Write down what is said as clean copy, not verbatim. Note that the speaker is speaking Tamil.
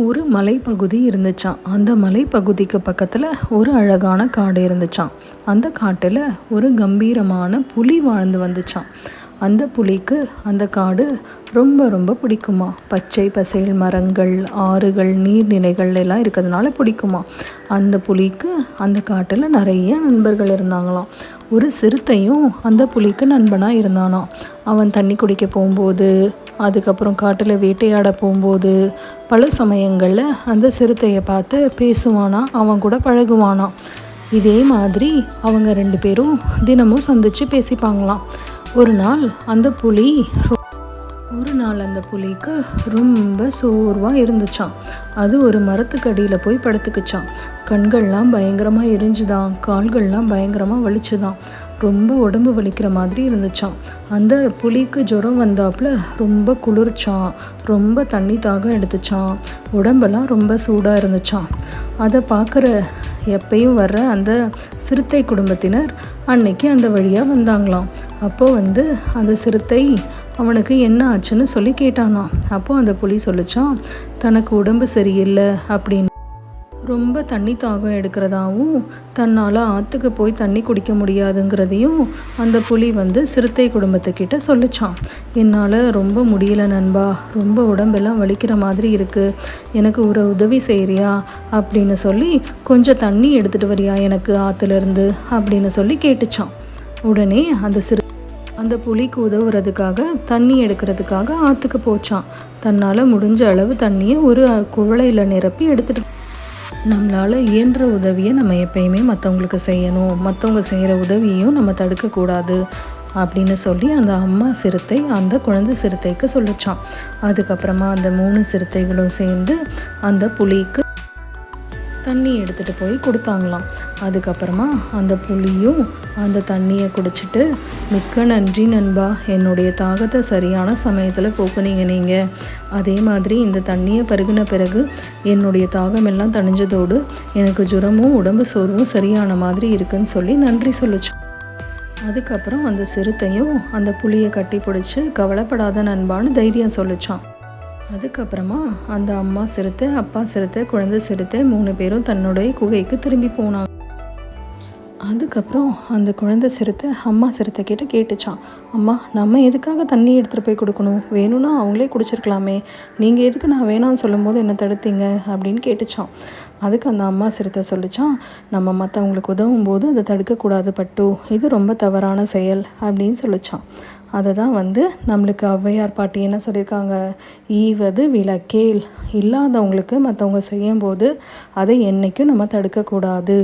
ஒரு மலைப்பகுதி இருந்துச்சாம். அந்த மலைப்பகுதிக்கு பக்கத்தில் ஒரு அழகான காடு இருந்துச்சாம். அந்த காட்டில் ஒரு கம்பீரமான புலி வாழ்ந்து வந்துச்சாம். அந்த புலிக்கு அந்த காடு ரொம்ப ரொம்ப பிடிக்குமா. பச்சை பசேல் மரங்கள், ஆறுகள், நீர்நிலைகள் எல்லாம் இருக்கிறதுனால பிடிக்குமா. அந்த புலிக்கு அந்த காட்டில் நிறைய நண்பர்கள் இருந்தாங்களாம். ஒரு சிறுத்தையும் அந்த புலிக்கு நண்பனாக இருந்தானாம். அவன் தண்ணி குடிக்க போகும்போது, அதுக்கப்புறம் காட்டில் வேட்டையாட போகும்போது பல சமயங்களில் அந்த சிறுத்தையை பார்த்து பேசுவானா, அவன் கூட பழகுவானாம். இதே மாதிரி அவங்க 2 பேரும் தினமும் சந்தித்து பேசிப்பாங்களாம். ஒரு நாள் அந்த புலிக்கு ரொம்ப சோர்வாக இருந்துச்சான். அது ஒரு மரத்துக்கடியில் போய் படுத்துக்குச்சான். கண்கள்லாம் பயங்கரமாக எரிஞ்சுதான், கால்கள்லாம் பயங்கரமாக வலிச்சுதான், ரொம்ப உடம்பு வலிக்கிற மாதிரி இருந்துச்சான். அந்த புலிக்கு ஜுரம் வந்தாப்புல ரொம்ப குளிர்ச்சான், ரொம்ப தண்ணி தாகம் எடுத்துச்சான், உடம்பெல்லாம் ரொம்ப சூடாக இருந்துச்சான். அதை பார்க்குற எப்பயும் வர்ற அந்த சிறுத்தை குடும்பத்தினர் அன்னைக்கு அந்த வழியாக வந்தாங்களாம். அப்போது அந்த சிறுத்தை அவனுக்கு என்ன ஆச்சுன்னு சொல்லி கேட்டானாம். அப்போது அந்த புலி சொல்லிச்சான், தனக்கு உடம்பு சரியில்லை அப்படின்னு, ரொம்ப தண்ணி தாகம் எடுக்கிறதாவும், தன்னால் ஆற்றுக்கு போய் தண்ணி குடிக்க முடியாதுங்கிறதையும் அந்த புலி சிறுத்தை குடும்பத்துக்கிட்ட சொல்லிச்சான். என்னால் ரொம்ப முடியல நண்பா, ரொம்ப உடம்பெல்லாம் வலிக்கிற மாதிரி இருக்குது, எனக்கு ஒரு உதவி செய்கிறியா அப்படின்னு சொல்லி, கொஞ்சம் தண்ணி எடுத்துகிட்டு வரியா எனக்கு ஆற்றுலேருந்து அப்படின்னு சொல்லி கேட்டுச்சான். உடனே அந்த புலிக்கு உதவுறதுக்காக தண்ணி எடுக்கிறதுக்காக ஆற்றுக்கு போச்சான். தன்னால் முடிஞ்ச அளவு தண்ணியை ஒரு குவளையில் நிரப்பி எடுத்துகிட்டு, நம்மளால் இயன்ற உதவியை நம்ம எப்பயுமே மற்றவங்களுக்கு செய்யணும், மற்றவங்க செய்கிற உதவியையும் நம்ம தடுக்கக்கூடாது அப்படின்னு சொல்லி அந்த அம்மா சிறுத்தை அந்த குழந்தை சிறுத்தைக்கு சொல்லிச்சான். அதுக்கப்புறமா அந்த 3 சிறுத்தைகளும் சேர்ந்து அந்த புலிக்கு தண்ணி எடுத்துகிட்டு போய் கொடுத்தாங்களாம். அதுக்கப்புறமா அந்த புலியும் அந்த தண்ணியை குடிச்சிட்டு, மிக்க நன்றி நண்பா, என்னுடைய தாகத்தை சரியான சமயத்தில் போக்குனீங்க நீங்கள். அதே மாதிரி இந்த தண்ணியை பருகின பிறகு என்னுடைய தாகம் எல்லாம் தணிஞ்சதோடு எனக்கு ஜுரமும் உடம்பு சோர்வும் சரியான மாதிரி இருக்குன்னு சொல்லி நன்றி சொல்லிச்சோம். அதுக்கப்புறம் அந்த சிறுத்தையும் அந்த புலியை கட்டி பிடிச்சி, கவலைப்படாத நண்பான்னு தைரியம் சொல்லிச்சான். அதுக்கப்புறமா அந்த அம்மா சிறுத்தை, அப்பா சிறுத்தை, குழந்தை சிறுத்தை 3 பேரும் தன்னுடைய குகைக்கு திரும்பி போனாங்க. அதுக்கப்புறம் அந்த குழந்தை சிறுத்தை அம்மா சிறுத்தை கிட்ட கேட்டுச்சான், அம்மா, நம்ம எதுக்காக தண்ணி எடுத்துகிட்டு போய் கொடுக்கணும், வேணும்னா அவங்களே குடிச்சிருக்கலாமே, நீங்கள் எதுக்கு நான் வேணான்னு சொல்லும்போது என்ன தடுத்தீங்க அப்படின்னு கேட்டுச்சான். அதுக்கு அந்த அம்மா சிறுத்தை சொல்லிச்சான், நம்ம மற்றவங்களுக்கு உதவும் போது அதை தடுக்கக்கூடாது பட்டு, இது ரொம்ப தவறான செயல் அப்படின்னு சொல்லிச்சான். அதை தான் நம்மளுக்கு ஔவையார் பாட்டி என்ன சொல்லியிருக்காங்க, ஈவது விளக்கேல், இல்லாதவங்களுக்கு மற்றவங்க செய்யும்போது அதை என்றைக்கும் நம்ம தடுக்கக்கூடாது.